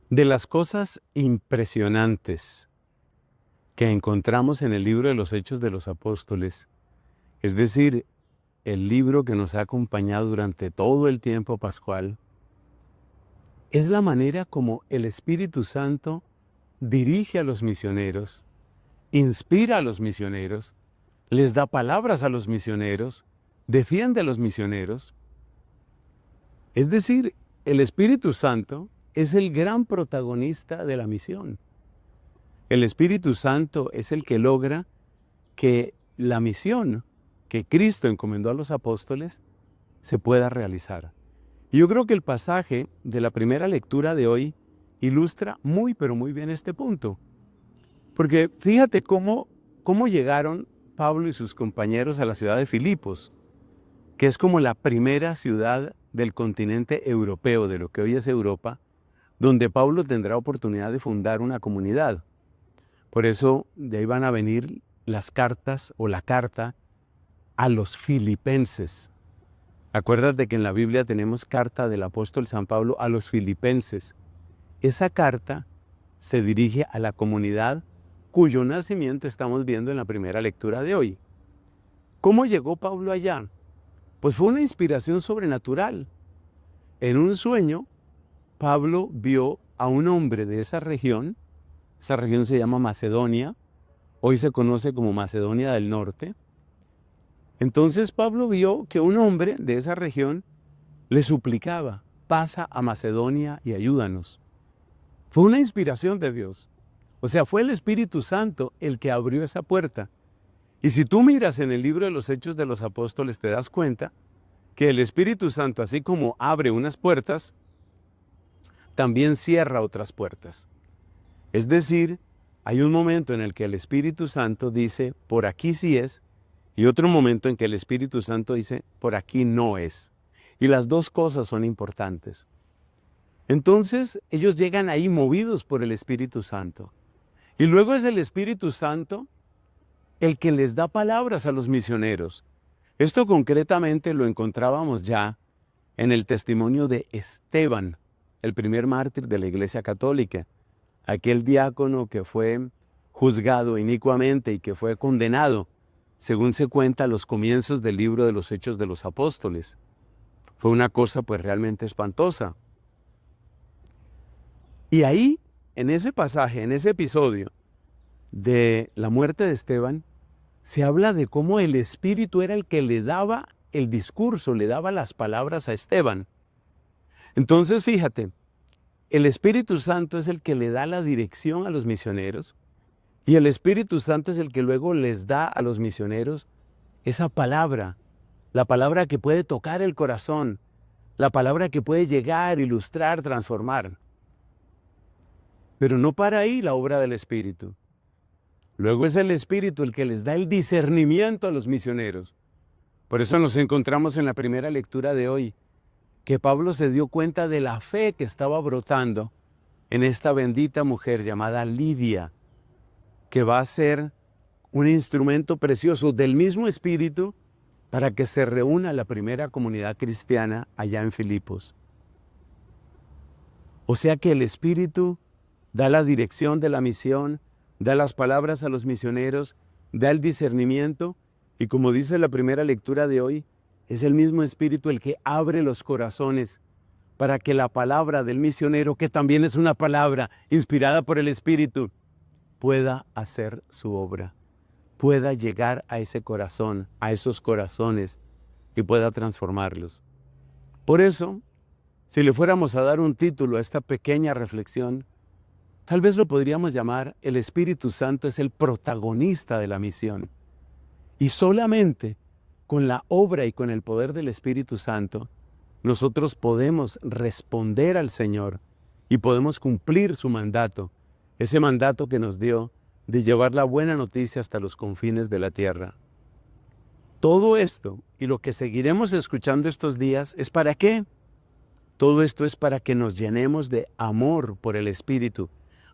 De las cosas impresionantes que encontramos en el libro de los Hechos de los Apóstoles, es decir, el libro que nos ha acompañado durante todo el tiempo pascual, es la manera como el Espíritu Santo dirige a los misioneros, inspira a los misioneros, les da palabras a los misioneros, defiende a los misioneros. Es decir, el Espíritu Santo es el gran protagonista de la misión. El Espíritu Santo es el que logra que la misión que Cristo encomendó a los apóstoles se pueda realizar. Y yo creo que el pasaje de la primera lectura de hoy ilustra muy, pero muy bien este punto. Porque fíjate cómo llegaron Pablo y sus compañeros a la ciudad de Filipos, que es como la primera ciudad del continente europeo, de lo que hoy es Europa, donde Pablo tendrá oportunidad de fundar una comunidad. Por eso de ahí van a venir las cartas o la carta a los filipenses. Acuérdate que en la Biblia tenemos carta del apóstol San Pablo a los filipenses. Esa carta se dirige a la comunidad cuyo nacimiento estamos viendo en la primera lectura de hoy. ¿Cómo llegó Pablo allá? Pues fue una inspiración sobrenatural. En un sueño, Pablo vio a un hombre de esa región se llama Macedonia, hoy se conoce como Macedonia del Norte. Entonces Pablo vio que un hombre de esa región le suplicaba, pasa a Macedonia y ayúdanos. Fue una inspiración de Dios. O sea, fue el Espíritu Santo el que abrió esa puerta. Y si tú miras en el libro de los Hechos de los Apóstoles, te das cuenta que el Espíritu Santo, así como abre unas puertas, también cierra otras puertas. Es decir, hay un momento en el que el Espíritu Santo dice, por aquí sí es, y otro momento en que el Espíritu Santo dice, por aquí no es. Y las dos cosas son importantes. Entonces, ellos llegan ahí movidos por el Espíritu Santo. Y luego es el Espíritu Santo el que les da palabras a los misioneros. Esto concretamente lo encontrábamos ya en el testimonio de Esteban, el primer mártir de la Iglesia Católica. Aquel diácono que fue juzgado inicuamente y que fue condenado, según se cuenta a los comienzos del libro de los Hechos de los Apóstoles. Fue una cosa pues realmente espantosa. Y ahí, en ese pasaje, en ese episodio de la muerte de Esteban, se habla de cómo el Espíritu era el que le daba el discurso, le daba las palabras a Esteban. Entonces, fíjate, el Espíritu Santo es el que le da la dirección a los misioneros y el Espíritu Santo es el que luego les da a los misioneros esa palabra, la palabra que puede tocar el corazón, la palabra que puede llegar, ilustrar, transformar. Pero no para ahí la obra del Espíritu. Luego es el Espíritu el que les da el discernimiento a los misioneros. Por eso nos encontramos en la primera lectura de hoy, que Pablo se dio cuenta de la fe que estaba brotando en esta bendita mujer llamada Lidia, que va a ser un instrumento precioso del mismo Espíritu para que se reúna la primera comunidad cristiana allá en Filipos. O sea que el Espíritu da la dirección de la misión, da las palabras a los misioneros, da el discernimiento y como dice la primera lectura de hoy, es el mismo Espíritu el que abre los corazones para que la palabra del misionero, que también es una palabra inspirada por el Espíritu, pueda hacer su obra, pueda llegar a ese corazón, a esos corazones y pueda transformarlos. Por eso, si le fuéramos a dar un título a esta pequeña reflexión, tal vez lo podríamos llamar el Espíritu Santo es el protagonista de la misión. Y solamente con la obra y con el poder del Espíritu Santo, nosotros podemos responder al Señor y podemos cumplir su mandato, ese mandato que nos dio de llevar la buena noticia hasta los confines de la tierra. Todo esto y lo que seguiremos escuchando estos días, ¿es para qué? Todo esto es para que nos llenemos de amor por el Espíritu,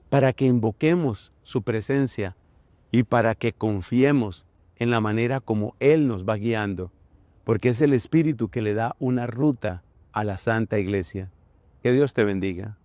para que invoquemos su presencia y para que confiemos en la manera como Él nos va guiando, porque es el Espíritu que le da una ruta a la Santa Iglesia. Que Dios te bendiga.